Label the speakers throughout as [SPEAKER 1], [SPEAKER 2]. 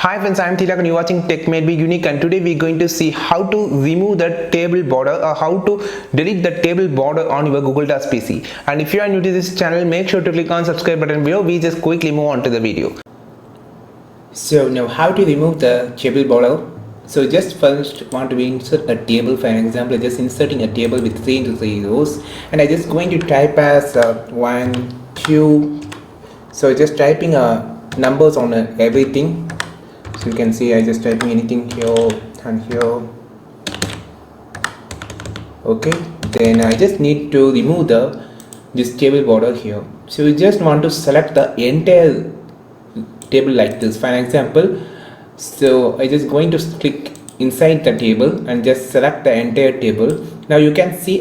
[SPEAKER 1] Hi friends, I am Tilak and you are watching Tech Made Me Unique, and today we are going to see how to remove the table border or how to delete the table border on your Google Docs PC. And if you are new to this channel, make sure to click on subscribe button below. We just quickly move on to the video.
[SPEAKER 2] So now how to remove the table border? So just first want to insert a table. For an example, just inserting a table with 3 into 3 rows, and I just going to type as 1, 2. So just typing numbers on everything. So you can see I just typing anything here and here. Okay, then I just need to remove this table border here. So you just want to select the entire table like this. For an example, so I just going to click inside the table and just select the entire table. Now you can see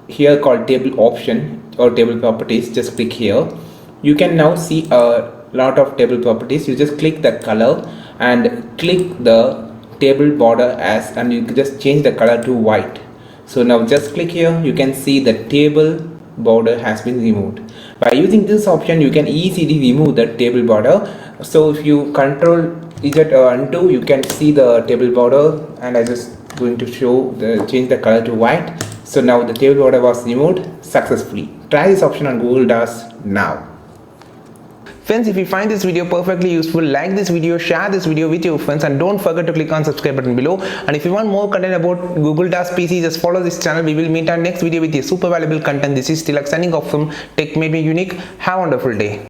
[SPEAKER 2] here called table option or table properties. Just click here. You can now see a lot of table properties. You just click the color and click the table border as, and you can just change the color to white. So now just click here. You can see the table border has been removed. By using this option, you can easily remove the table border. So if you control Z undo, you can see the table border, and I just going to show change the color to white. So now the table border was removed successfully. Try this option on Google Docs now.
[SPEAKER 1] Friends, if you find this video perfectly useful, like this video, share this video with your friends, and don't forget to click on subscribe button below. And if you want more content about Google Docs PC, just follow this channel. We will meet our next video with a super valuable content. This is Tilak signing off from Tech Made Me Unique. Have a wonderful day.